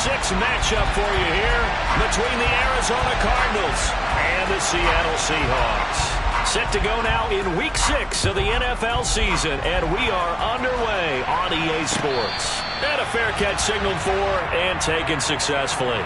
matchup for you here between the Arizona Cardinals and the Seattle Seahawks. Set to go now in Week 6 of the NFL season, and we are underway on EA Sports. And a fair catch signaled for and taken successfully.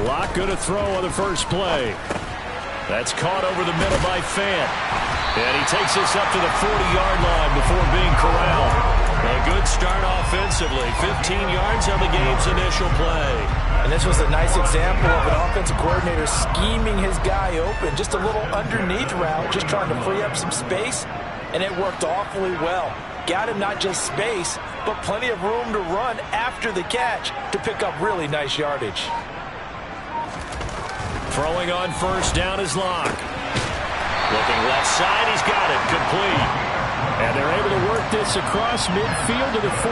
Locke going to throw on the first play. That's caught over the middle by Fant. And he takes this up to the 40-yard line before being corralled. A good start offensively. 15 yards on the game's initial play. And this was a nice example of an offensive coordinator scheming his guy open. Just a little underneath route, just trying to free up some space. And it worked awfully well. Got him not just space, but plenty of room to run after the catch to pick up really nice yardage. Throwing on first down is Locke. Looking left side, he's got it, complete. And they're able to work this across midfield to the 48.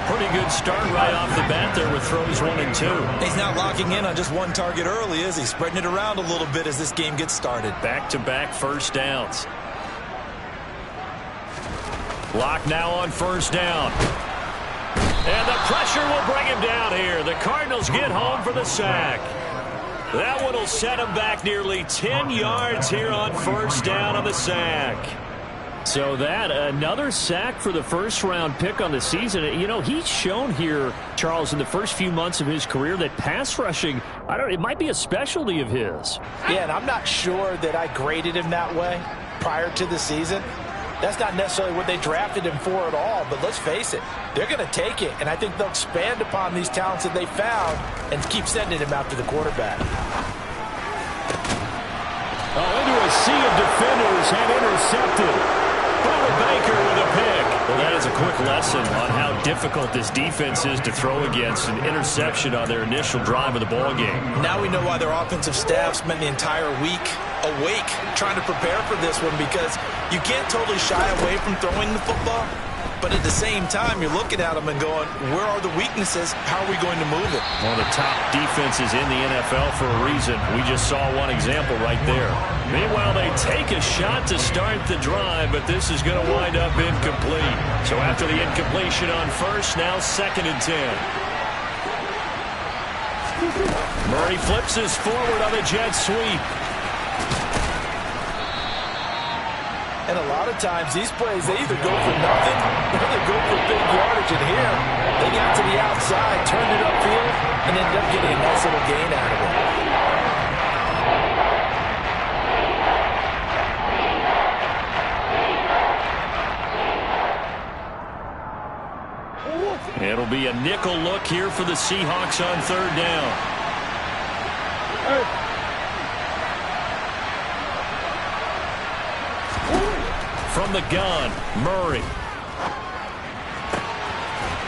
Pretty good start right off the bat there with throws 1 and 2. He's not locking in on just one target early, is he? Spreading it around a little bit as this game gets started. Back-to-back first downs. Locke now on first down. And the pressure will bring him down here. The Cardinals get home for the sack. That one will set him back nearly 10 yards here on first down on the sack. So that, another sack for the first-round pick on the season. You know, he's shown here, Charles, in the first few months of his career that pass rushing, it might be a specialty of his. Yeah, and I'm not sure that I graded him that way prior to the season. That's not necessarily what they drafted him for at all, but let's face it, they're going to take it, and I think they'll expand upon these talents that they found and keep sending him after the quarterback. Oh, into a sea of defenders and intercepted. Baker with a pick. Well, that is a quick lesson on how difficult this defense is to throw against. An interception on their initial drive of the ballgame. Now we know why their offensive staff spent the entire week awake trying to prepare for this one, because you can't totally shy away from throwing the football, but at the same time you're looking at them and going, where are the weaknesses? How are we going to move it? One of the top defenses in the NFL for a reason. We just saw one example right there. Meanwhile, they take a shot to start the drive, but this is going to wind up incomplete. So after the incompletion on first, now 2nd and 10. Murray flips his forward on the jet sweep. And a lot of times, these plays, they either go for nothing or they go for big yardage. And here, they got to the outside, turned it upfield, and ended up getting a nice little gain out of it. It'll be a nickel look here for the Seahawks on third down. From the gun, Murray.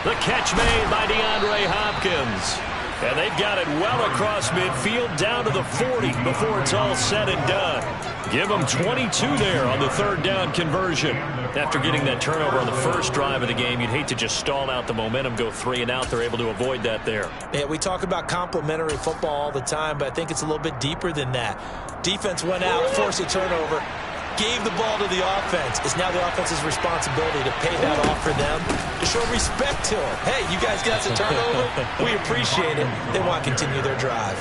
The catch made by DeAndre Hopkins. And they've got it well across midfield down to the 40 before it's all said and done. Give them 22 there on the third down conversion. After getting that turnover on the first drive of the game, you'd hate to just stall out the momentum, go 3 and out. They're able to avoid that there. Yeah, we talk about complementary football all the time, but I think it's a little bit deeper than that. Defense went out, forced a turnover, gave the ball to the offense. It's now the offense's responsibility to pay that off for them, to show respect to them. Hey, you guys got some turnover? We appreciate it. They want to continue their drive.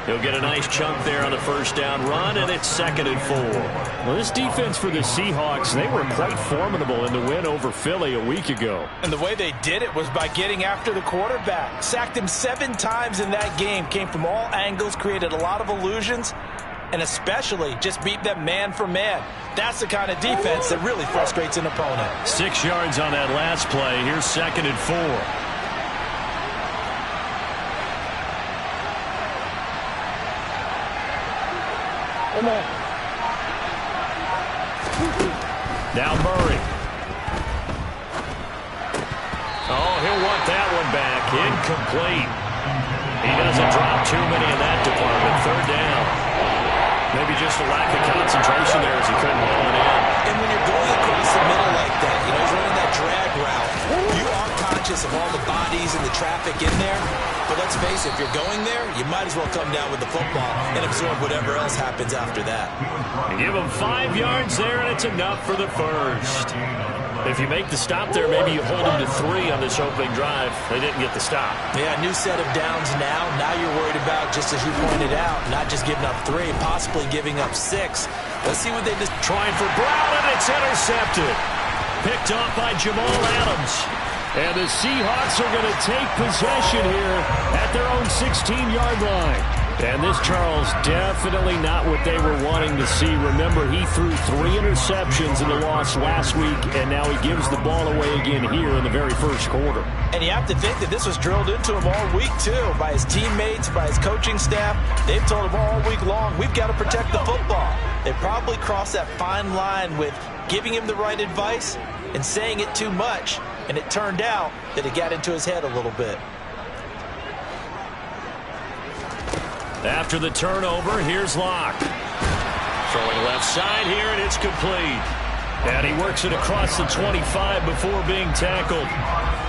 He'll get a nice chunk there on the first down run, and it's 2nd and 4. Well, this defense for the Seahawks, they were quite formidable in the win over Philly a week ago. And the way they did it was by getting after the quarterback. Sacked him 7 times in that game. Came from all angles, created a lot of illusions, and especially just beat them man for man. That's the kind of defense that really frustrates an opponent. 6 yards on that last play. Here's 2nd and 4. Now Murray. Oh, he'll want that one back. Incomplete. He doesn't drop too many in that department. Third down. Maybe just a lack of concentration there as he couldn't haul it in. And when you're going across the middle like that, you know, he's running that drag route, you are conscious of all the bodies and the traffic in there. But let's face it, if you're going there, you might as well come down with the football and absorb whatever else happens after that. You give him 5 yards there, and it's enough for the first. If you make the stop there, maybe you hold them to 3 on this opening drive. They didn't get the stop. Yeah, new set of downs now. Now you're worried about, just as you pointed out, not just giving up 3, possibly giving up 6. Let's see what they just trying for Brown, and it's intercepted. Picked off by Jamal Adams. And the Seahawks are going to take possession here at their own 16-yard line. And this, Charles, definitely not what they were wanting to see. Remember, he threw 3 interceptions in the loss last week, and now he gives the ball away again here in the very first quarter. And you have to think that this was drilled into him all week, too, by his teammates, by his coaching staff. They've told him all week long, we've got to protect the football. They probably crossed that fine line with giving him the right advice and saying it too much, and it turned out that it got into his head a little bit. After the turnover, here's Locke. Throwing left side here, and it's complete. And he works it across the 25 before being tackled.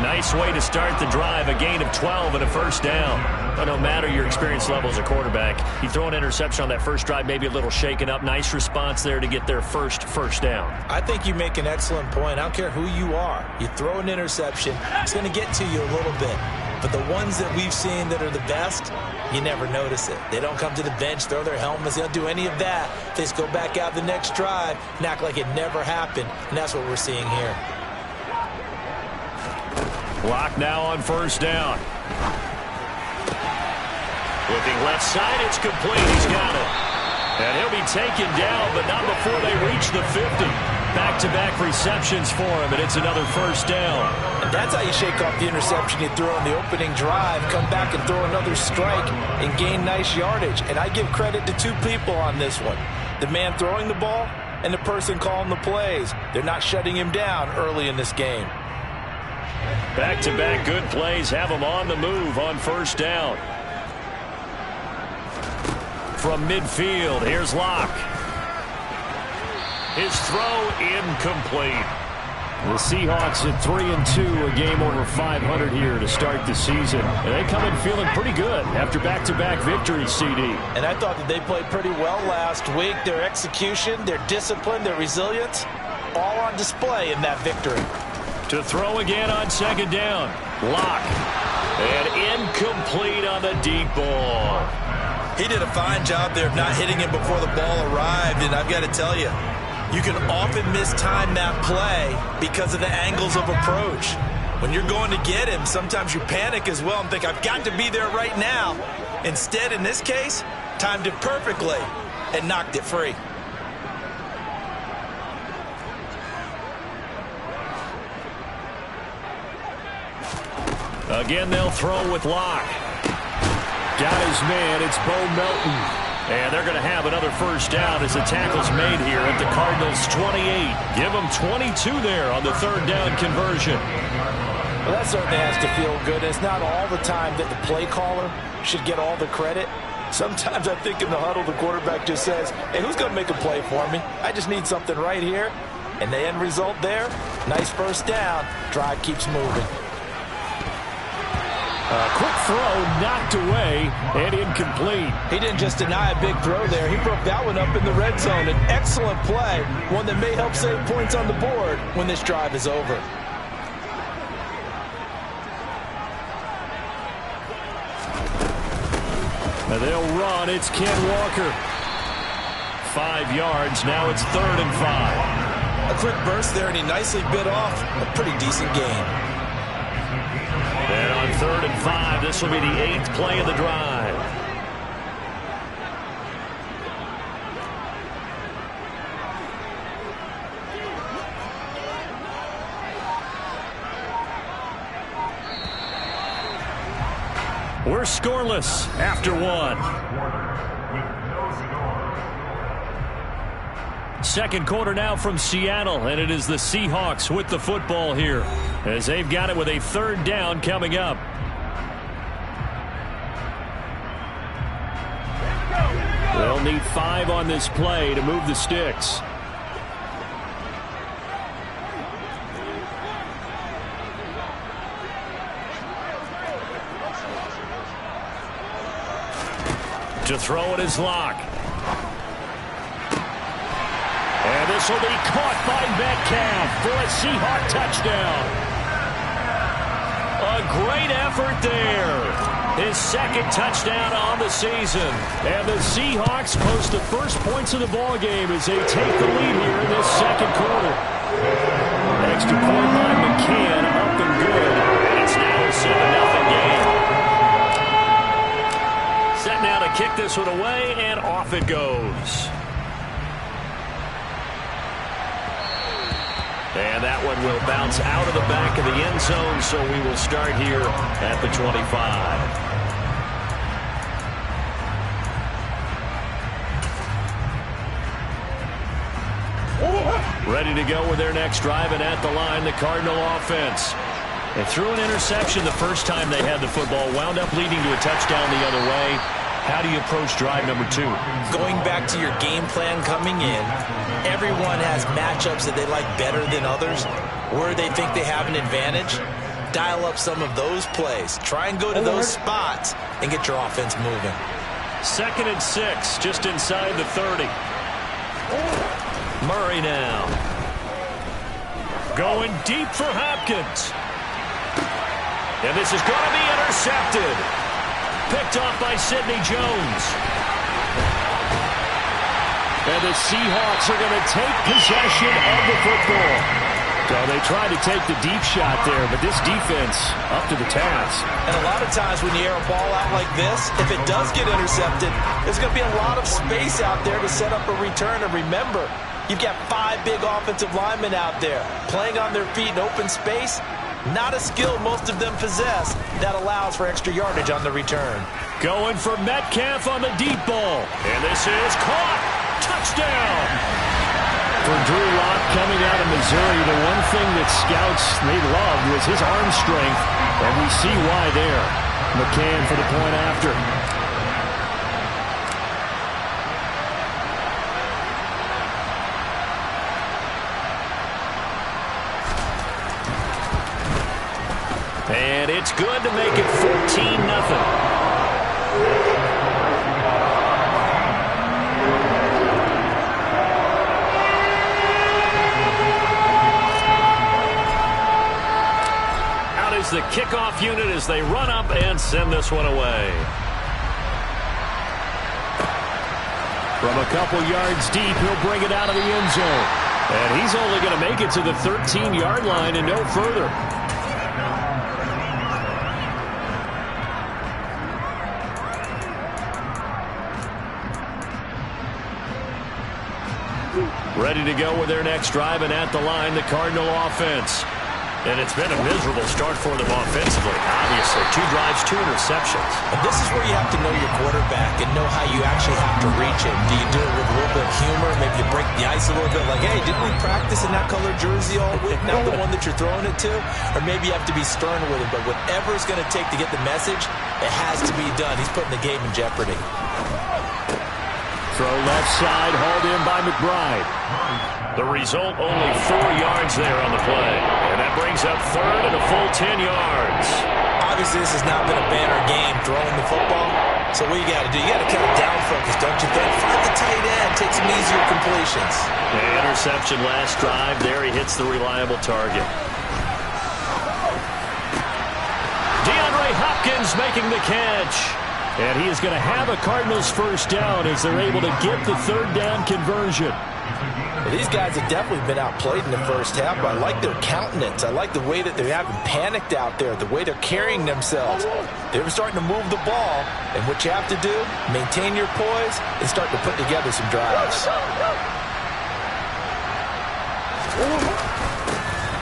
Nice way to start the drive, a gain of 12 and a first down. But no matter your experience level as a quarterback, you throw an interception on that first drive, maybe a little shaken up. Nice response there to get their first down. I think you make an excellent point. I don't care who you are. You throw an interception, it's going to get to you a little bit. But the ones that we've seen that are the best, you never notice it. They don't come to the bench, throw their helmets. They don't do any of that. They just go back out the next drive and act like it never happened. And that's what we're seeing here. Clock now on first down. Looking left side, it's complete. He's got it. And he'll be taken down, but not before they reach the 50. Back-to-back receptions for him, and it's another first down. And that's how you shake off the interception you threw on the opening drive, come back and throw another strike and gain nice yardage. And I give credit to 2 people on this one. The man throwing the ball and the person calling the plays. They're not shutting him down early in this game. Back-to-back good plays have him on the move on first down. From midfield, here's Locke. His throw incomplete. The Seahawks at 3-2, a game over 500 here to start the season. And they come in feeling pretty good after back-to-back victories, CD. And I thought that they played pretty well last week. Their execution, their discipline, their resilience, all on display in that victory. To throw again on second down. Locke. And incomplete on the deep ball. He did a fine job there of not hitting him before the ball arrived. And I've got to tell you, you can often mistime that play because of the angles of approach. When you're going to get him, sometimes you panic as well and think, I've got to be there right now. Instead, in this case, timed it perfectly and knocked it free. Again, they'll throw with Locke. Got his man. It's Bo Melton. And they're going to have another first down as the tackle's made here at the Cardinals' 28. Give them 22 there on the third down conversion. Well, that certainly has to feel good. It's not all the time that the play caller should get all the credit. Sometimes I think in the huddle, the quarterback just says, hey, who's going to make a play for me? I just need something right here. And the end result there, nice first down. Drive keeps moving. Quick throw knocked away and incomplete. He didn't just deny a big throw there. He broke that one up in the red zone. An excellent play, one that may help save points on the board when this drive is over. Now they'll run. It's Ken Walker. 5 yards. Now it's 3rd and 5. A quick burst there, and he nicely bit off a pretty decent gain. And on 3rd and 5, this will be the 8th play of the drive. We're scoreless after 1. Second quarter now from Seattle, and it is the Seahawks with the football here as they've got it with a third down coming up. They'll need 5 on this play to move the sticks. To throw it is Locke. And this will be caught by Metcalf for a Seahawk touchdown. A great effort there. His second touchdown on the season. And the Seahawks post the first points of the ballgame as they take the lead here in this second quarter. Extra point by McCann, up and good. And it's now a 7-0 game. Set now to kick this one away, and off it goes. And that one will bounce out of the back of the end zone, so we will start here at the 25. Ready to go with their next drive, and at the line, the Cardinal offense. They threw an interception the first time they had the football, wound up leading to a touchdown the other way. How do you approach drive number 2? Going back to your game plan coming in, everyone has matchups that they like better than others, where they think they have an advantage. Dial up some of those plays. Try and go to those spots and get your offense moving. 2nd and 6, just inside the 30. Murray now. Going deep for Hopkins. And this is going to be intercepted. Picked off by Sidney Jones. And the Seahawks are going to take possession of the football. So they tried to take the deep shot there, but this defense up to the task. And a lot of times when you air a ball out like this, if it does get intercepted, there's going to be a lot of space out there to set up a return. And remember, you've got 5 big offensive linemen out there playing on their feet in open space. Not a skill most of them possess that allows for extra yardage on the return. Going for Metcalf on the deep ball. And this is caught. Touchdown. For Drew Lock coming out of Missouri, the one thing that scouts they loved was his arm strength. And we see why there. McCann for the point after. And it's good to make it 14-0. Out is the kickoff unit as they run up and send this one away. From a couple yards deep, he'll bring it out of the end zone. And he's only going to make it to the 13-yard line and no further. Ready to go with their next drive, and at the line, the Cardinal offense. And it's been a miserable start for them offensively. Obviously, 2 drives, 2 interceptions. And this is where you have to know your quarterback and know how you actually have to reach him. Do you do it with a little bit of humor? Maybe you break the ice a little bit, like, hey, didn't we practice in that color jersey all week? Not the one that you're throwing it to? Or maybe you have to be stern with him. But whatever it's going to take to get the message, it has to be done. He's putting the game in jeopardy. Throw left side, hauled in by McBride. The result, only 4 yards there on the play. And that brings up 3rd and a full 10 yards. Obviously, this has not been a banner game throwing the football. So what you got to do, you got to kind of down focus, don't you think? Find the tight end, take some easier completions. The interception last drive. There he hits the reliable target. DeAndre Hopkins making the catch. And he is going to have a Cardinals first down as they're able to get the 3rd down conversion. Well, these guys have definitely been outplayed in the first half, but I like their countenance. I like the way that they're having panicked out there, the way they're carrying themselves. They're starting to move the ball, and what you have to do, maintain your poise and start to put together some drives.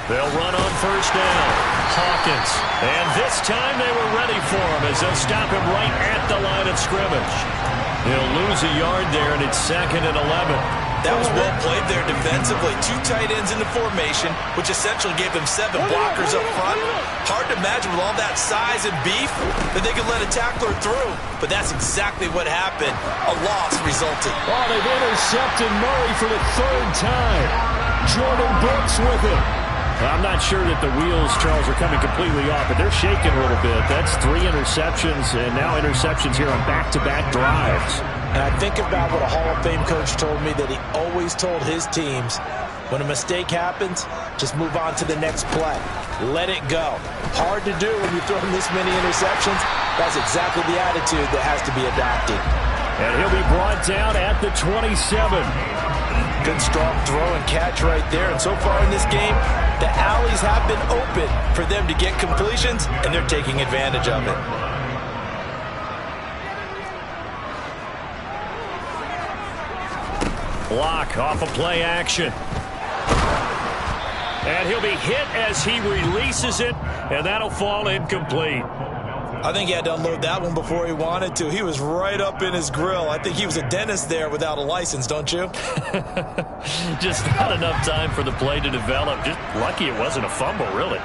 They'll run on first down. Hawkins. And this time they were ready for him as they'll stop him right at the line of scrimmage. He'll lose a yard there, and it's 2nd and 11. That was well played there defensively. 2 tight ends in the formation, which essentially gave them 7 blockers up front. Hard to imagine with all that size and beef that they could let a tackler through, but that's exactly what happened. A loss resulted. Oh, they've intercepted Murray for the 3rd time. Jordan Brooks with it. I'm not sure that the wheels, Charles, are coming completely off, but they're shaking a little bit. That's 3 interceptions, and now interceptions here on back-to-back drives. And I think about what a Hall of Fame coach told me that he always told his teams, when a mistake happens, just move on to the next play. Let it go. Hard to do when you throw this many interceptions. That's exactly the attitude that has to be adopted. And he'll be brought down at the 27. Good strong throw and catch right there. And so far in this game, the alleys have been open for them to get completions, and they're taking advantage of it. Block off of play action. And he'll be hit as he releases it, and that'll fall incomplete. I think he had to unload that one before he wanted to. He was right up in his grill. I think he was a dentist there without a license, don't you? Just not enough time for the play to develop. Just lucky it wasn't a fumble, really.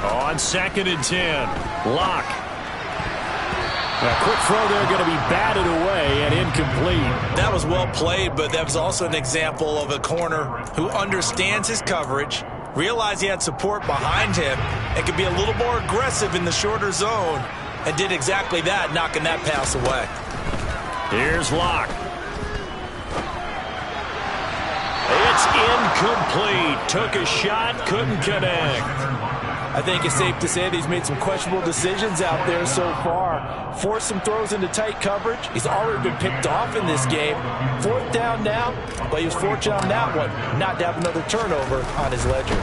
On 2nd and 10, Locke. A quick throw there, going to be batted away and incomplete. That was well played, but that was also an example of a corner who understands his coverage, realized he had support behind him, and could be a little more aggressive in the shorter zone, and did exactly that, knocking that pass away. Here's Locke. It's incomplete. Took a shot, couldn't connect. I think it's safe to say that he's made some questionable decisions out there so far. Forced some throws into tight coverage. He's already been picked off in this game. 4th down now, but he was fortunate on that one not to have another turnover on his ledger.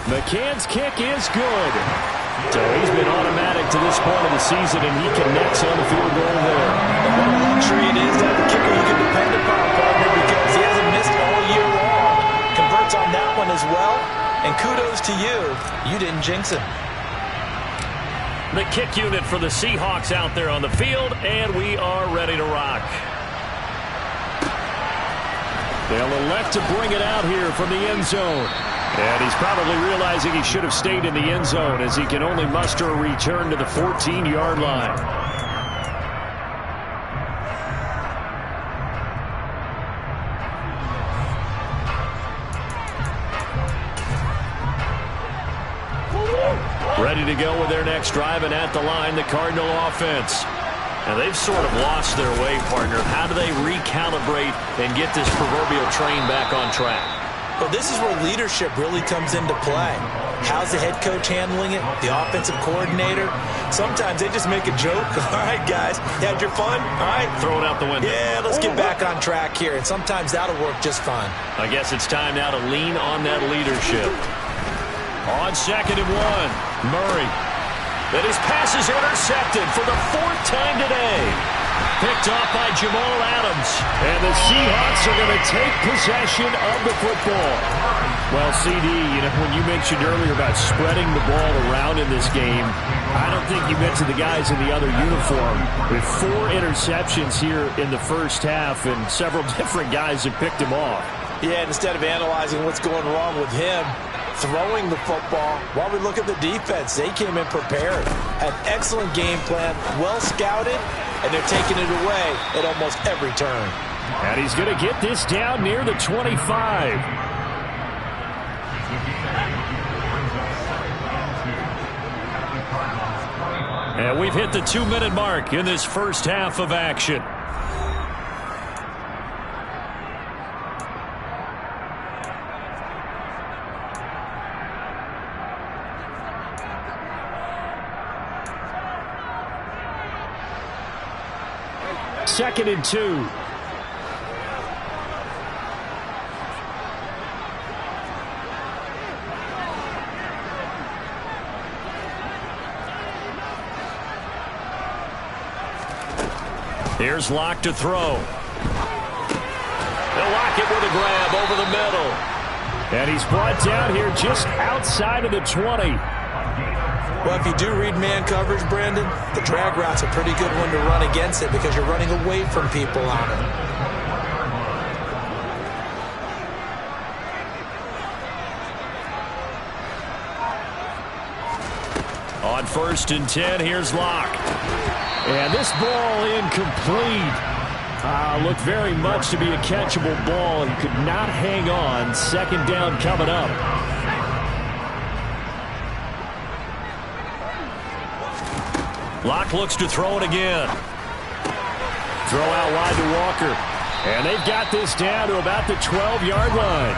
McCann's kick is good. So he's been automatic to this point of the season, and he connects on the field goal there. And what a luxury it is to have a kicker you can depend upon, partner, because he hasn't missed all year long. Converts on that one as well. And kudos to you. You didn't jinx him. The kick unit for the Seahawks out there on the field, and we are ready to rock. They'll elect to bring it out here from the end zone. And he's probably realizing he should have stayed in the end zone as he can only muster a return to the 14-yard line. Ready to go with their next drive, and at the line, the Cardinal offense. Now, they've sort of lost their way, partner. How do they recalibrate and get this proverbial train back on track? Well, this is where leadership really comes into play. How's the head coach handling it? The offensive coordinator? Sometimes they just make a joke. All right, guys, you had your fun? All right. Throw it out the window. Yeah, let's get back on track here. And sometimes that'll work just fine. I guess it's time now to lean on that leadership. On 2nd and 1, Murray. Then his pass is intercepted for the 4th time today. Picked off by Jamal Adams. And the Seahawks are going to take possession of the football. Well, CD, when you mentioned earlier about spreading the ball around in this game, I don't think you mentioned the guys in the other uniform. With 4 interceptions here in the first half, and several different guys have picked him off. Yeah, instead of analyzing what's going wrong with him, throwing the football, while we look at the defense, they came in prepared. Had excellent game plan, well scouted, and they're taking it away at almost every turn. And he's going to get this down near the 25. And we've hit the 2-minute mark in this first half of action. Second and 2. Here's Locke to throw. They'll lock it with a grab over the middle. And he's brought down here just outside of the 20. Well, if you do read man coverage, Brandon, the drag route's a pretty good one to run against it because you're running away from people on it. On 1st and 10, here's Locke. And this ball incomplete. Looked very much to be a catchable ball. He could not hang on. 2nd down coming up. Locke looks to throw it again. Throw out wide to Walker. And they've got this down to about the 12-yard line.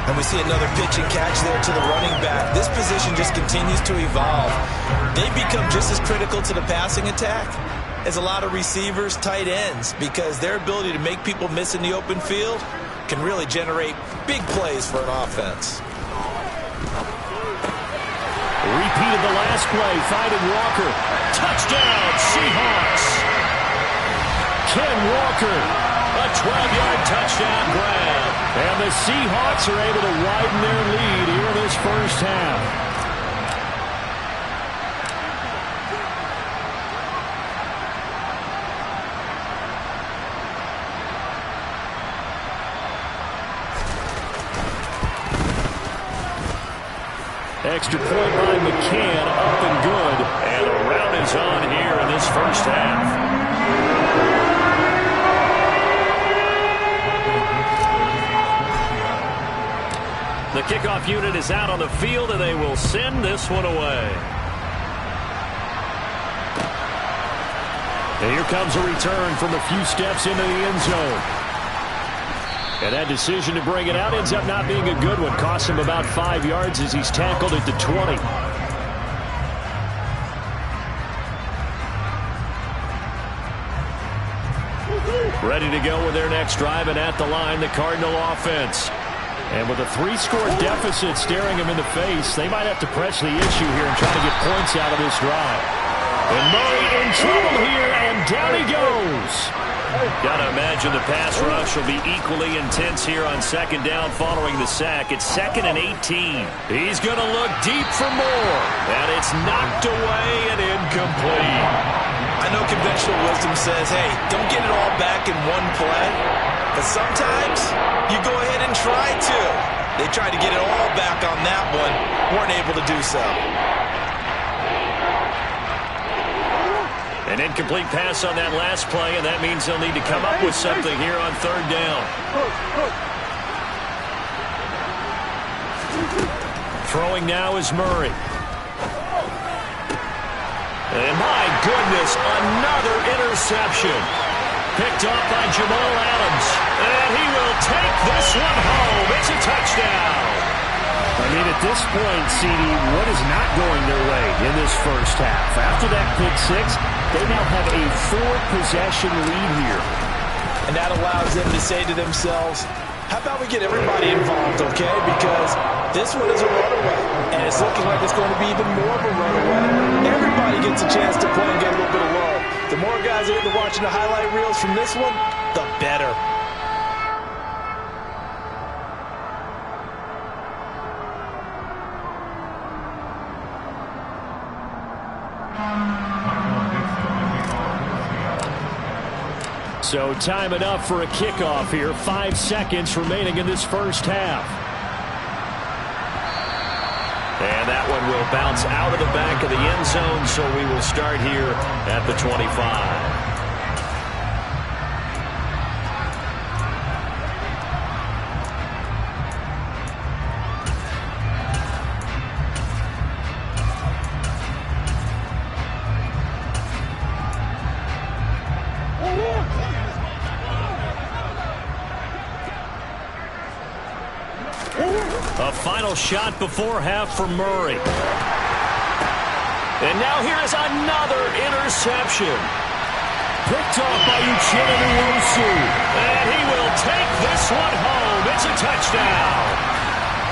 And we see another pitch and catch there to the running back. This position just continues to evolve. They become just as critical to the passing attack as a lot of receivers, tight ends, because their ability to make people miss in the open field can really generate big plays for an offense. Repeat of the last play, finding Walker. Touchdown, Seahawks. Ken Walker, a 12-yard touchdown grab. And the Seahawks are able to widen their lead here in this first half. Extra point by McCann, up and good. And a rout is on here in this first half. The kickoff unit is out on the field, and they will send this one away. And here comes a return from a few steps into the end zone. And that decision to bring it out ends up not being a good one. Costs him about 5 yards as he's tackled at the 20. Ready to go with their next drive, and at the line, the Cardinal offense. And with a 3-score deficit staring them in the face, they might have to press the issue here and try to get points out of this drive. And Murray in trouble here, and down he goes. Got to imagine the pass rush will be equally intense here on 2nd down following the sack. It's 2nd and 18. He's going to look deep for more. And it's knocked away and incomplete. I know conventional wisdom says, hey, don't get it all back in one play. But sometimes you go ahead and try to. They tried to get it all back on that one. Weren't able to do so. An incomplete pass on that last play, and that means they'll need to come up with something here on 3rd down. Throwing now is Murray. And my goodness, another interception. Picked off by Jamal Adams. And he will take this one home. It's a touchdown. I mean, at this point, CD, what is not going their way in this first half? After that pick 6, they now have a 4-possession lead here. And that allows them to say to themselves, how about we get everybody involved, okay? Because this one is a runaway, and it's looking like it's going to be even more of a runaway. Everybody gets a chance to play and get a little bit of love. The more guys are into watching the highlight reels from this one, the better. So time enough for a kickoff here. 5 seconds remaining in this first half. And that one will bounce out of the back of the end zone, so we will start here at the 25. A final shot before half for Murray. And now here is another interception. Picked off by Uchenna Nwosu. And he will take this one home. It's a touchdown.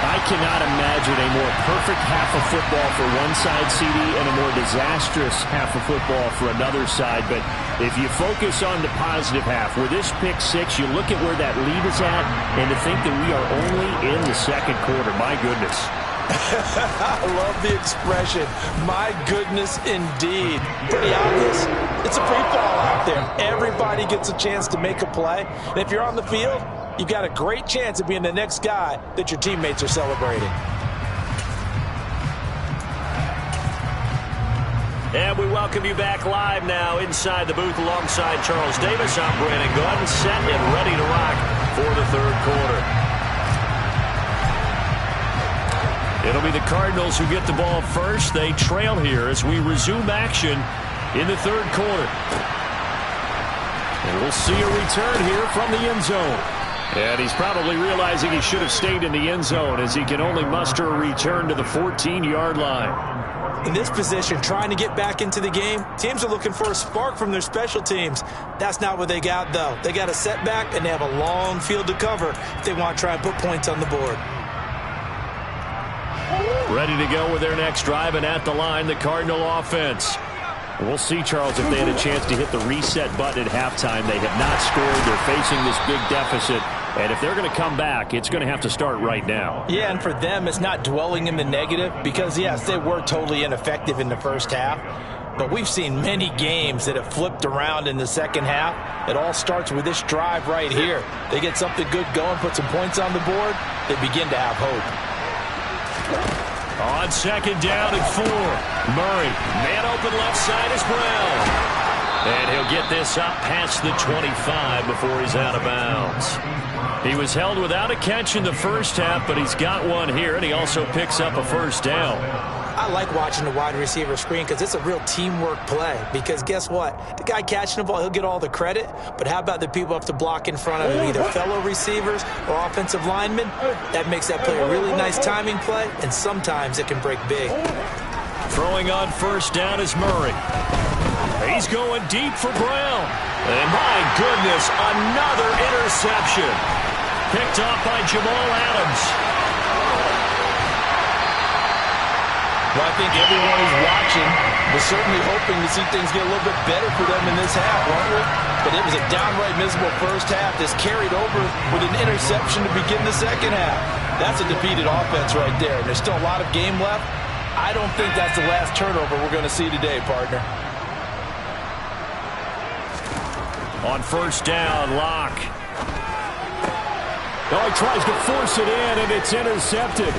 I cannot imagine a more perfect half of football for one side, CD, and a more disastrous half of football for another side. But if you focus on the positive half, with this pick six, you look at where that lead is at, and to think that we are only in the second quarter, my goodness. I love the expression, my goodness indeed. Pretty obvious. It's a free fall out there. Everybody gets a chance to make a play. And if you're on the field, you've got a great chance of being the next guy that your teammates are celebrating. And we welcome you back live now inside the booth alongside Charles Davis. I'm Brandon Gunn, set and ready to rock for the third quarter. It'll be the Cardinals who get the ball first. They trail here as we resume action in the third quarter. And we'll see a return here from the end zone. And he's probably realizing he should have stayed in the end zone as he can only muster a return to the 14-yard line. In this position, trying to get back into the game, teams are looking for a spark from their special teams. That's not what they got, though. They got a setback, and they have a long field to cover if they want to try and put points on the board. Ready to go with their next drive, and at the line, the Cardinal offense. We'll see, Charles, if they had a chance to hit the reset button at halftime. They have not scored. They're facing this big deficit. And if they're going to come back, it's going to have to start right now. Yeah, and for them, it's not dwelling in the negative because, yes, they were totally ineffective in the first half. But we've seen many games that have flipped around in the second half. It all starts with this drive right here. They get something good going, put some points on the board, they begin to have hope. On second down and 4. Murray, man open left side is Brown. And he'll get this up past the 25 before he's out of bounds. He was held without a catch in the first half, but he's got one here, and he also picks up a first down. I like watching the wide receiver screen because it's a real teamwork play. Because guess what? The guy catching the ball, he'll get all the credit. But how about the people have to block in front of him, either fellow receivers or offensive linemen? That makes that play a really nice timing play, and sometimes it can break big. Throwing on first down is Murray. He's going deep for Brown. And my goodness, another interception. Picked off by Jamal Adams. Well, I think everyone who's watching was certainly hoping to see things get a little bit better for them in this half, weren't we? But it was a downright miserable first half that's carried over with an interception to begin the second half. That's a defeated offense right there, and there's still a lot of game left. I don't think that's the last turnover we're going to see today, partner. On first down, Locke. Oh, he tries to force it in, and it's intercepted.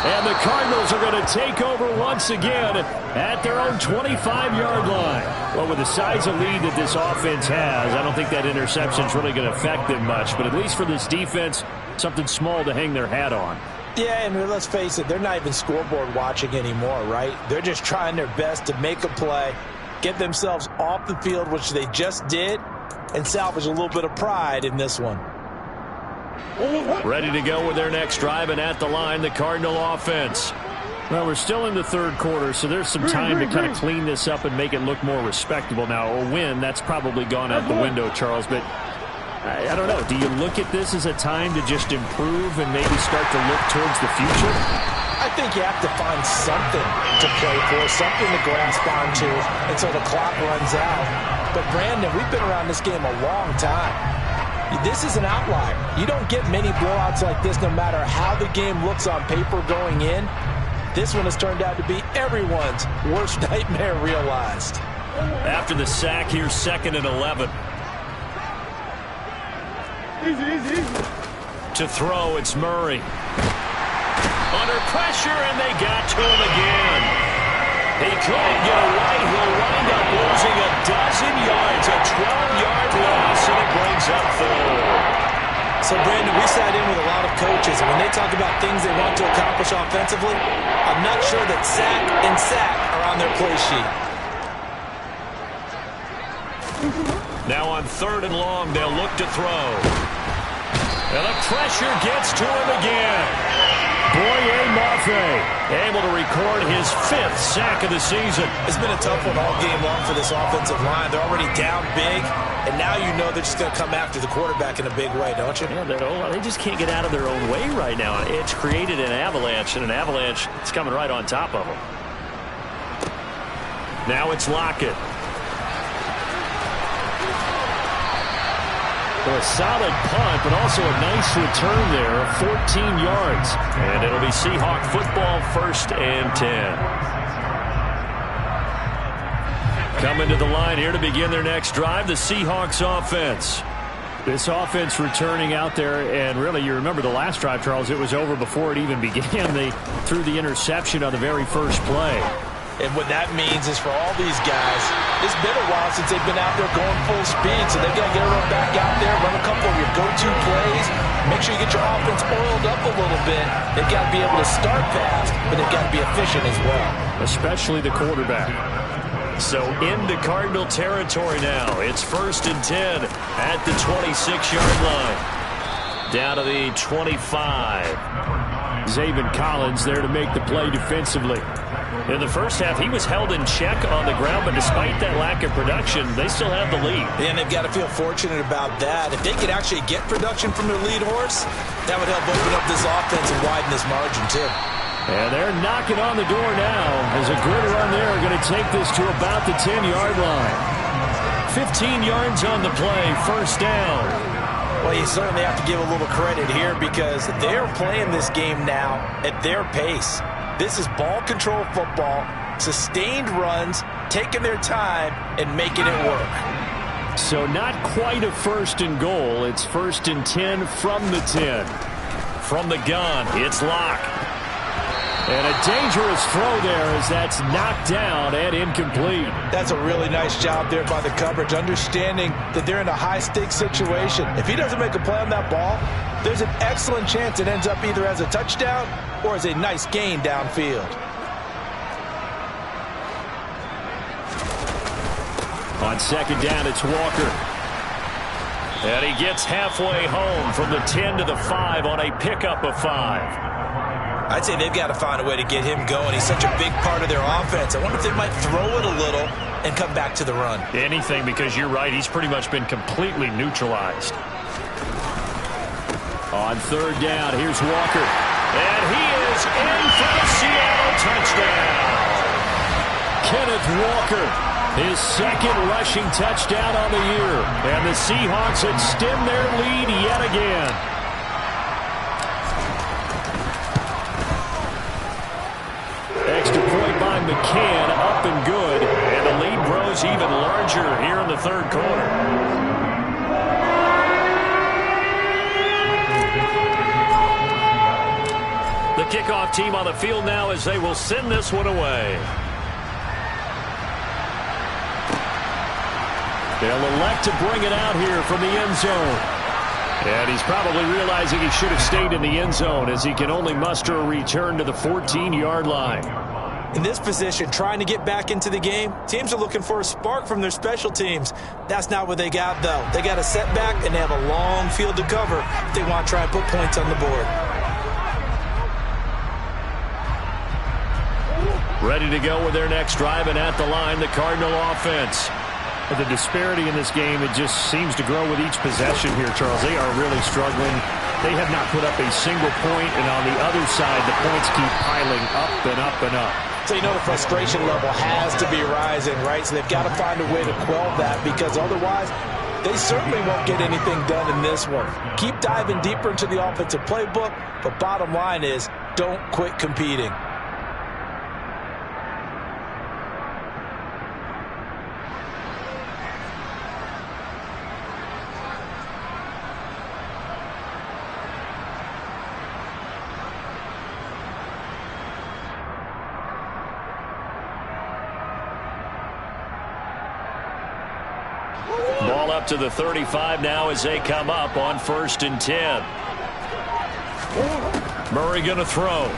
And the Cardinals are going to take over once again at their own 25-yard line. Well, with the size of lead that this offense has, I don't think that interception is really going to affect them much. But at least for this defense, something small to hang their hat on. Yeah, and let's face it, they're not even scoreboard watching anymore, right? They're just trying their best to make a play, get themselves off the field, which they just did, and salvage a little bit of pride in this one. Ready to go with their next drive, and at the line, the Cardinal offense. Well, we're still in the third quarter, so there's some time to kind of clean this up and make it look more respectable. Now, a win, that's probably gone out the window, Charles, but I don't know. Do you look at this as a time to just improve and maybe start to look towards the future? I think you have to find something to play for, something to grasp onto until the clock runs out. But, Brandon, we've been around this game a long time. This is an outlier. You don't get many blowouts like this no matter how the game looks on paper going in. This one has turned out to be everyone's worst nightmare realized. After the sack, here's 2nd and 11. To throw, it's Murray. Under pressure, and they got to him again. He couldn't get away. He'll wind up losing a dozen yards, a 12-yard loss, and it brings up 3rd. So, Brandon, we sat in with a lot of coaches, and when they talk about things they want to accomplish offensively, I'm not sure that sack and sack are on their play sheet. Now on 3rd and long, they'll look to throw. And the pressure gets to him again. Boye Mafe able to record his 5th sack of the season. It's been a tough one all game long for this offensive line. They're already down big, and now you know they're just going to come after the quarterback in a big way, don't you? Yeah, they just can't get out of their own way right now. It's created an avalanche, and an avalanche is coming right on top of them. Now it's Lockett. A solid punt, but also a nice return there of 14 yards. And it'll be Seahawk football, 1st and 10. Coming to the line here to begin their next drive, the Seahawks offense. This offense returning out there, and really, you remember the last drive, Charles, it was over before it even began. They threw the interception on the very first play. And what that means is for all these guys, it's been a while since they've been out there going full speed, so they've got to get everyone back out there, run a couple of your go-to plays, make sure you get your offense oiled up a little bit. They've got to be able to start fast, but they've got to be efficient as well. Especially the quarterback. So into Cardinal territory now. It's 1st and 10 at the 26-yard line. Down to the 25. Zaven Collins there to make the play defensively. In the first half, he was held in check on the ground, but despite that lack of production, they still have the lead. And they've got to feel fortunate about that. If they could actually get production from their lead horse, that would help open up this offense and widen this margin, too. And they're knocking on the door now as a grid run there are going to take this to about the 10-yard line. 15 yards on the play, 1st down. Well, you certainly have to give a little credit here because they're playing this game now at their pace. This is ball control football, sustained runs, taking their time, and making it work. So not quite a 1st and goal. It's 1st and 10 from the 10. From the gun, it's Locke. And a dangerous throw there as that's knocked down and incomplete. That's a really nice job there by the coverage, understanding that they're in a high-stakes situation. If he doesn't make a play on that ball, there's an excellent chance it ends up either as a touchdown or as a nice gain downfield. On 2nd down, it's Walker. And he gets halfway home from the 10 to the 5 on a pickup of 5. I'd say they've got to find a way to get him going. He's such a big part of their offense. I wonder if they might throw it a little and come back to the run. Anything, because you're right. He's pretty much been completely neutralized. On 3rd down, here's Walker. And he is in for the Seattle touchdown. Kenneth Walker, his 2nd rushing touchdown on the year. And the Seahawks extend their lead yet again. Extra point by McCann, up and good. And the lead grows even larger here in the 3rd quarter. The kickoff team on the field now as they will send this one away. They'll elect to bring it out here from the end zone. And he's probably realizing he should have stayed in the end zone as he can only muster a return to the 14-yard line. In this position, trying to get back into the game, teams are looking for a spark from their special teams. That's not what they got, though. They got a setback, and they have a long field to cover if they want to try and put points on the board. Ready to go with their next drive, and at the line, the Cardinal offense. The disparity in this game, it just seems to grow with each possession here, Charles. They are really struggling. They have not put up a single point, and on the other side, the points keep piling up and up and up. So you know the frustration level has to be rising, right? So they've got to find a way to quell that because otherwise they certainly won't get anything done in this one. Keep diving deeper into the offensive playbook, but bottom line is don't quit competing. Ball up to the 35 now as they come up on 1st and 10. Murray going to throw.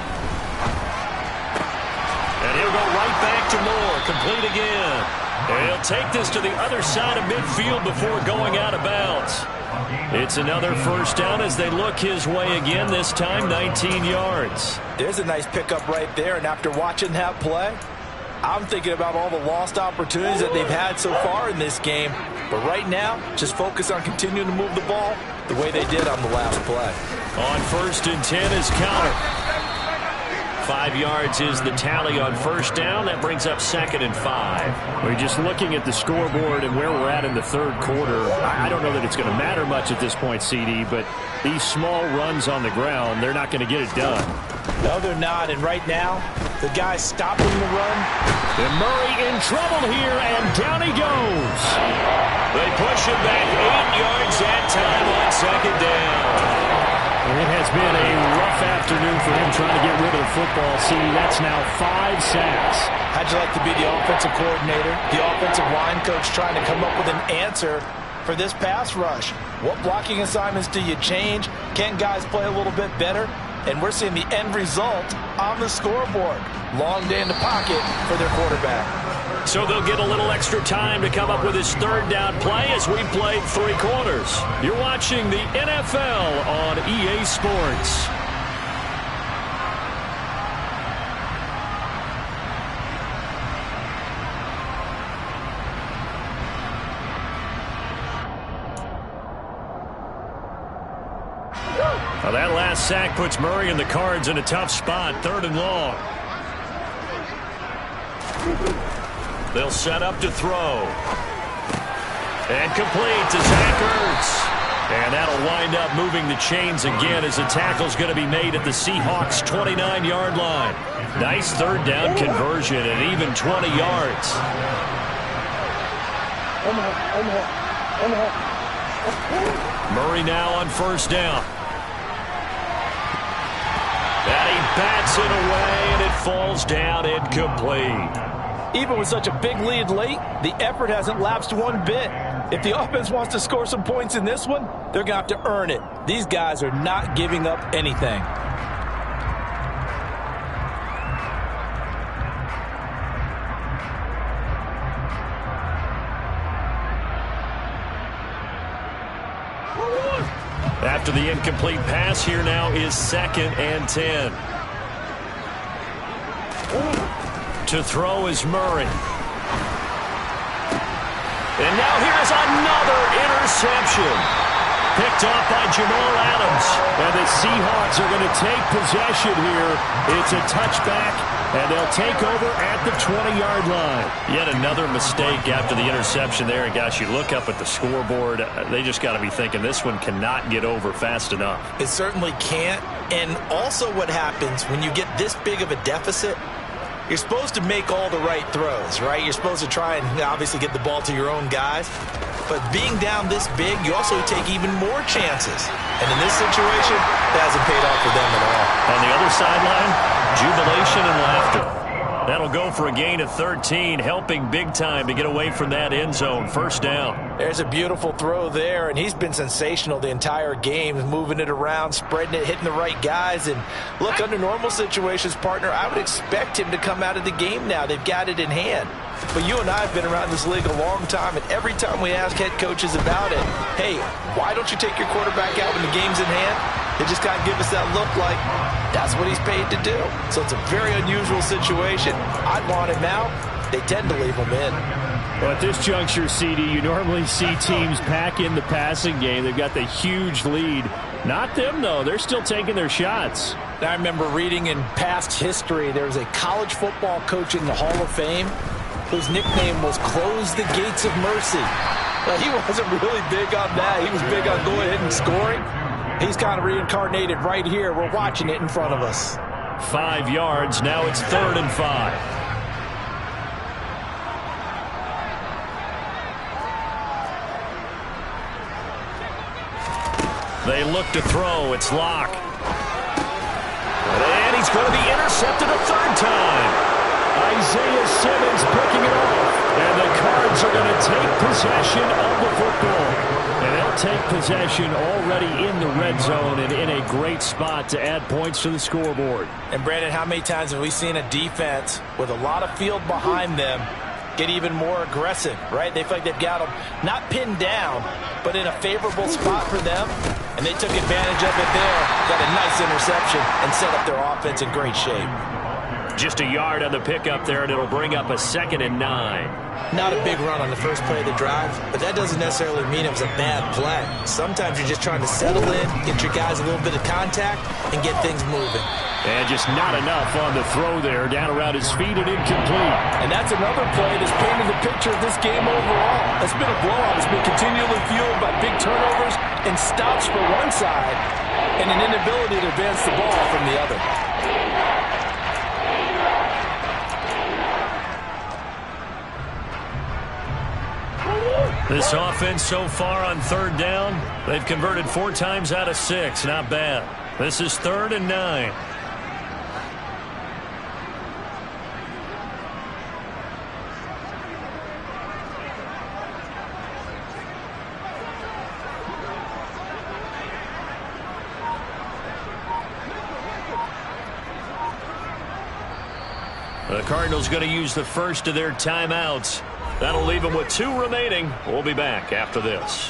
And he'll go right back to Moore. Complete again. And he'll take this to the other side of midfield before going out of bounds. It's another first down as they look his way again, this time 19 yards. There's a nice pickup right there, and after watching that play, I'm thinking about all the lost opportunities that they've had so far in this game. But right now, just focus on continuing to move the ball the way they did on the last play. On 1st and 10 is counter. 5 yards is the tally on first down. That brings up 2nd and 5. We're just looking at the scoreboard and where we're at in the third quarter. I don't know that it's going to matter much at this point, CD, but these small runs on the ground, they're not going to get it done. No, they're not. And right now, the guy's stopping the run. And Murray in trouble here, and down he goes. They push him back 8 yards that time on 2nd down. It has been a rough afternoon for him trying to get rid of the football. See, that's now 5 sacks. How'd you like to be the offensive coordinator, the offensive line coach trying to come up with an answer for this pass rush? What blocking assignments do you change? Can guys play a little bit better? And we're seeing the end result on the scoreboard. Long day in the pocket for their quarterback. So they'll get a little extra time to come up with his 3rd down play as we played 3 quarters. You're watching the NFL on EA Sports. Now that last sack puts Murray and the Cards in a tough spot, 3rd and long. They'll set up to throw. And complete to Zach Ertz. And that'll wind up moving the chains again as the tackle's going to be made at the Seahawks' 29-yard line. Nice 3rd down conversion and even 20 yards. Murray now on 1st down. And he bats it away, and it falls down incomplete. Even with such a big lead late, the effort hasn't lapsed one bit. If the offense wants to score some points in this one, they're going to have to earn it. These guys are not giving up anything. After the incomplete pass, here now is 2nd and 10. To throw is Murray. And now here's another interception. Picked off by Jamal Adams. And the Seahawks are going to take possession here. It's a touchback, and they'll take over at the 20-yard line. Yet another mistake after the interception there. And, gosh, you look up at the scoreboard, they just got to be thinking this one cannot get over fast enough. It certainly can't. And also what happens when you get this big of a deficit, you're supposed to make all the right throws, right? You're supposed to try and obviously get the ball to your own guys. But being down this big, you also take even more chances. And in this situation, that hasn't paid off for them at all. On the other sideline, jubilation and laughter. That'll go for a gain of 13, helping big time to get away from that end zone. 1st down. There's a beautiful throw there, and he's been sensational the entire game, moving it around, spreading it, hitting the right guys. And look, under normal situations, partner, I would expect him to come out of the game now. They've got it in hand. But you and I have been around this league a long time, and every time we ask head coaches about it, hey, why don't you take your quarterback out when the game's in hand? They just kind of give us that look like that's what he's paid to do. So it's a very unusual situation. I'd want him out. They tend to leave him in. Well, at this juncture, CD, you normally see teams pack in the passing game. They've got the huge lead. Not them, though. They're still taking their shots. I remember reading in past history, there was a college football coach in the Hall of Fame whose nickname was Close the Gates of Mercy. Well, he wasn't really big on that. He was big on going ahead and scoring. He's kind of reincarnated right here. We're watching it in front of us. 5 yards. Now it's 3rd and 5. They look to throw. It's Locke. And he's going to be intercepted a 3rd time. Isaiah Simmons picking it off. And the Cards are going to take possession of the football. And they'll take possession already in the red zone and in a great spot to add points to the scoreboard. And, Brandon, how many times have we seen a defense with a lot of field behind them get even more aggressive, right? They feel like they've got them not pinned down, but in a favorable spot for them, and they took advantage of it there, got a nice interception, and set up their offense in great shape. Just a yard on the pickup there, and it'll bring up a 2nd and 9. Not a big run on the first play of the drive, but that doesn't necessarily mean it was a bad play. Sometimes you're just trying to settle in, get your guys a little bit of contact, and get things moving. And just not enough on the throw there, down around his feet and incomplete. And that's another play that's painted the picture of this game overall. It's been a blowout. It's been continually fueled by big turnovers and stops for one side and an inability to advance the ball from the other. This offense so far on 3rd down, they've converted 4 times out of 6. Not bad. This is 3rd and 9. The Cardinals going to use the first of their timeouts. That'll leave them with 2 remaining. We'll be back after this.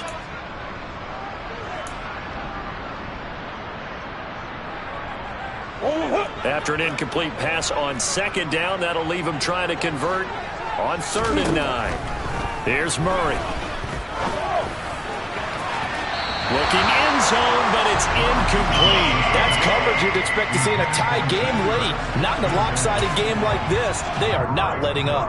After an incomplete pass on 2nd down, that'll leave them trying to convert on 3rd and 9. Here's Murray. Looking end zone, but it's incomplete. That's coverage you'd expect to see in a tie game late. Not in a lopsided game like this. They are not letting up.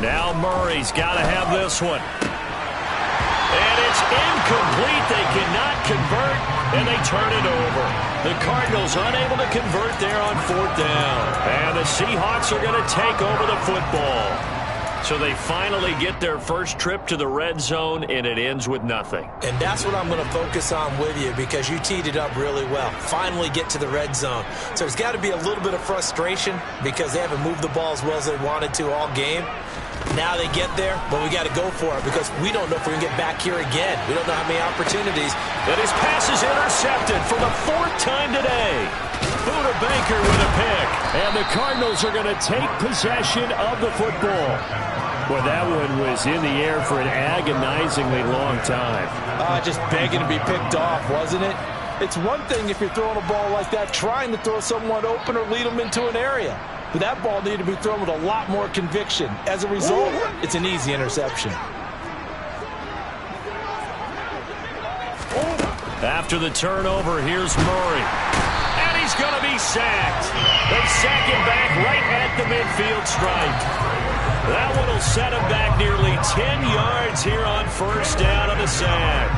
Now Murray's got to have this one. And it's incomplete. They cannot convert, and they turn it over. The Cardinals unable to convert there on 4th down. And the Seahawks are going to take over the football. So they finally get their first trip to the red zone, and it ends with nothing. And that's what I'm going to focus on with you, because you teed it up really well. Finally get to the red zone. So there's got to be a little bit of frustration because they haven't moved the ball as well as they wanted to all game. Now they get there, but we got to go for it because we don't know if we're going to get back here again. We don't know how many opportunities. And his pass is intercepted for the 4th time today. Buda Baker with a pick. And the Cardinals are going to take possession of the football. Well, that one was in the air for an agonizingly long time. Just begging to be picked off, wasn't it? It's one thing if you're throwing a ball like that, trying to throw someone open or lead them into an area. But that ball needed to be thrown with a lot more conviction. As a result, it's an easy interception. After the turnover, here's Murray. And he's going to be sacked. They sack him back right at the midfield stripe. That one will set him back nearly 10 yards here on 1st down on the sack.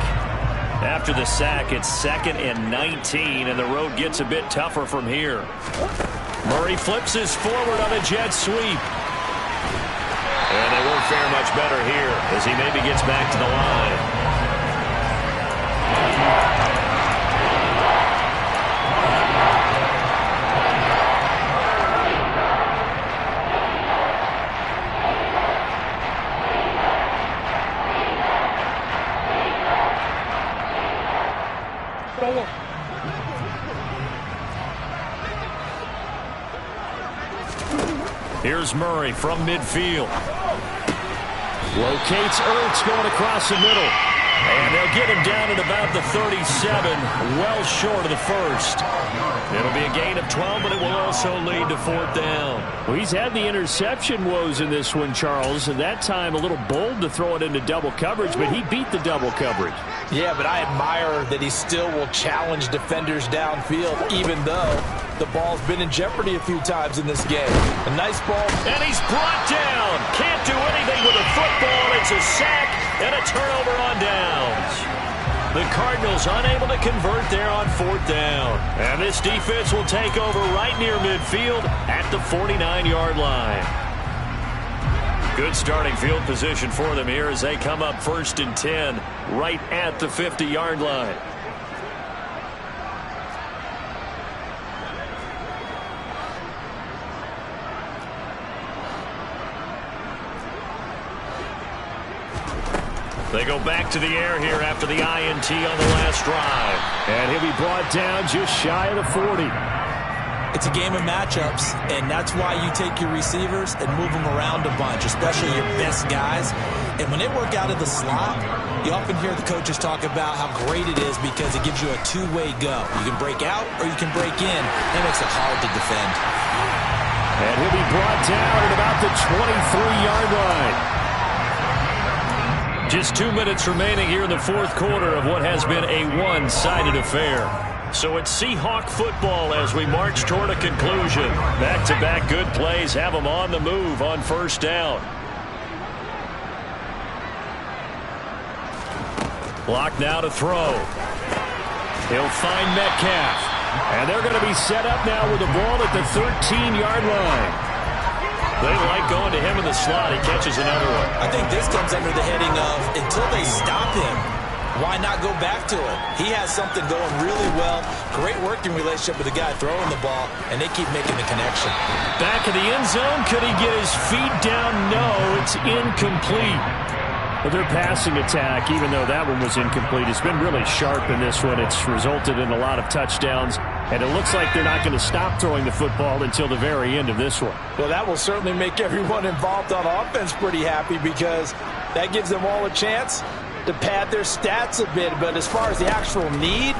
After the sack, it's 2nd and 19, and the road gets a bit tougher from here. Murray flips his forward on a jet sweep. And they won't fare much better here as he maybe gets back to the line. Here's Murray from midfield. Locates Ertz going across the middle. And they'll get him down at about the 37, well short of the 1st. It'll be a gain of 12, but it will also lead to 4th down. Well, he's had the interception woes in this one, Charles. And that time a little bold to throw it into double coverage, but he beat the double coverage. Yeah, but I admire that he still will challenge defenders downfield, even though the ball's been in jeopardy a few times in this game. A nice ball. And he's brought down. Can't do anything with a football. It's a sack and a turnover on downs. The Cardinals unable to convert there on 4th down. And this defense will take over right near midfield at the 49-yard line. Good starting field position for them here as they come up 1st and 10 right at the 50-yard line. They go back to the air here after the INT on the last drive. And he'll be brought down just shy of the 40. It's a game of matchups, and that's why you take your receivers and move them around a bunch, especially your best guys. And when they work out of the slot, you often hear the coaches talk about how great it is because it gives you a two-way go. You can break out or you can break in. That makes it hard to defend. And he'll be brought down at about the 23-yard line. Just 2 minutes remaining here in the fourth quarter of what has been a one-sided affair. So it's Seahawk football as we march toward a conclusion. Back-to-back good plays have them on the move on first down. Block now to throw. He'll find Metcalf. And they're going to be set up now with the ball at the 13-yard line. They like going to him in the slot. He catches another one. I think this comes under the heading of until they stop him, why not go back to it? He has something going really well. Great working relationship with the guy throwing the ball, and they keep making the connection. Back in the end zone. Could he get his feet down? No, it's incomplete. Well, their passing attack, even though that one was incomplete, has been really sharp in this one. It's resulted in a lot of touchdowns, and it looks like they're not going to stop throwing the football until the very end of this one. Well, that will certainly make everyone involved on offense pretty happy because that gives them all a chance to pad their stats a bit. But as far as the actual need,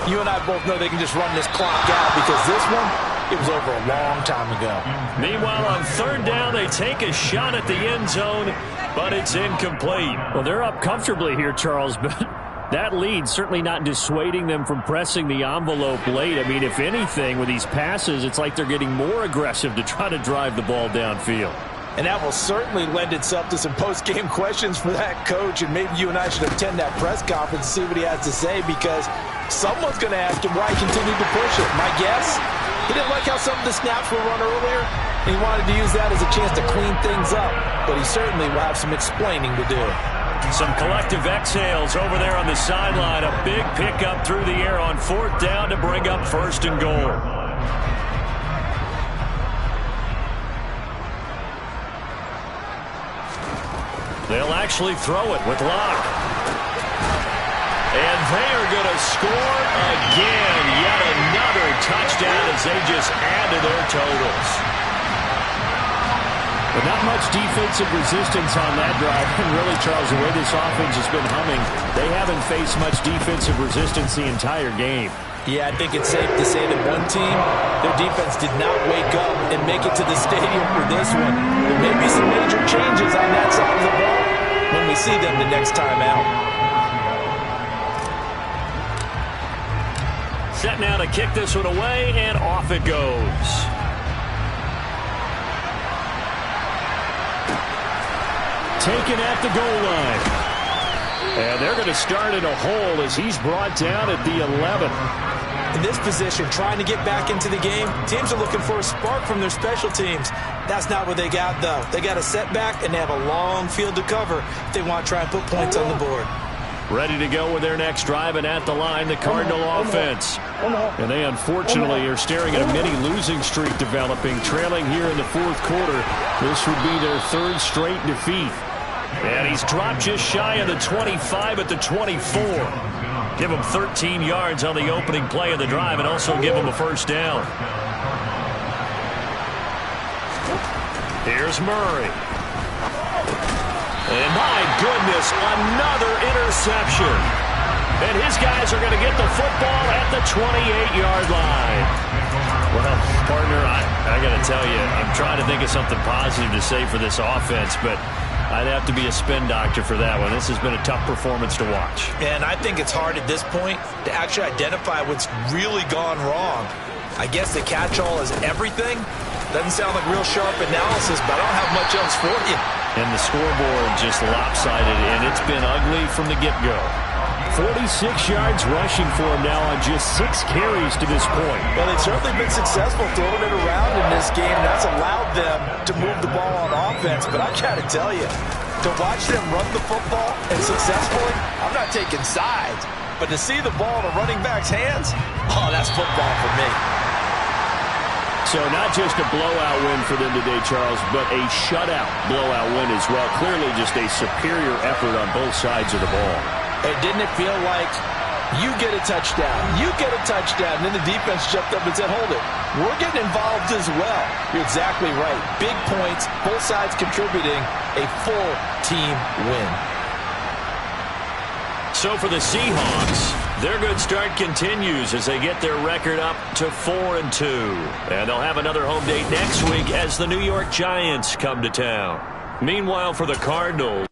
you and I both know they can just run this clock out because this one, it was over a long time ago. Meanwhile, on third down, they take a shot at the end zone, but it's incomplete. Well, they're up comfortably here, Charles, but that lead certainly not dissuading them from pressing the envelope late. I mean, if anything, with these passes, it's like they're getting more aggressive to try to drive the ball downfield. And that will certainly lend itself to some post-game questions for that coach, and maybe you and I should attend that press conference and see what he has to say because someone's going to ask him why he continued to push it. My guess, he didn't like how some of the snaps were run earlier, and he wanted to use that as a chance to clean things up. But he certainly will have some explaining to do. Some collective exhales over there on the sideline. A big pickup through the air on fourth down to bring up first and goal. They'll actually throw it with Locke. And they are going to score again. Yet another touchdown as they just add to their totals. But not much defensive resistance on that drive. And really, Charles, the way this offense has been humming, they haven't faced much defensive resistance the entire game. Yeah, I think it's safe to say that one team, their defense did not wake up and make it to the stadium for this one. There may be some major changes on that side of the ball when we see them the next time out. Set now to kick this one away, and off it goes. Taken at the goal line. And they're going to start in a hole as he's brought down at the 11. In this position, trying to get back into the game, teams are looking for a spark from their special teams. That's not what they got, though. They got a setback, and they have a long field to cover if they want to try and put points on the board. Ready to go with their next drive, and at the line, the Cardinal offense. And they, unfortunately, are staring at a mini losing streak developing, trailing here in the fourth quarter. This would be their third straight defeat. And he's dropped just shy of the 25 at the 24. Give him 13 yards on the opening play of the drive and also give him a first down. Here's Murray. And my goodness, another interception. And his guys are going to get the football at the 28-yard line. Well, partner, I got to tell you, I'm trying to think of something positive to say for this offense, but I'd have to be a spin doctor for that one. This has been a tough performance to watch. And I think it's hard at this point to actually identify what's really gone wrong. I guess the catch-all is everything. Doesn't sound like real sharp analysis, but I don't have much else for you. And the scoreboard just lopsided, and it's been ugly from the get-go. 46 yards rushing for him now on just 6 carries to this point. Well, they've certainly been successful throwing it around in this game. That's allowed them to move the ball on offense. But I got to tell you, to watch them run the football and successfully, I'm not taking sides. But to see the ball in a running back's hands, oh, that's football for me. So not just a blowout win for them today, Charles, but a shutout blowout win as well. Clearly just a superior effort on both sides of the ball. And didn't it feel like you get a touchdown, you get a touchdown, and then the defense jumped up and said, hold it, we're getting involved as well. You're exactly right. Big points, both sides contributing, a full team win. So for the Seahawks, their good start continues as they get their record up to 4-2. And they'll have another home date next week as the New York Giants come to town. Meanwhile, for the Cardinals,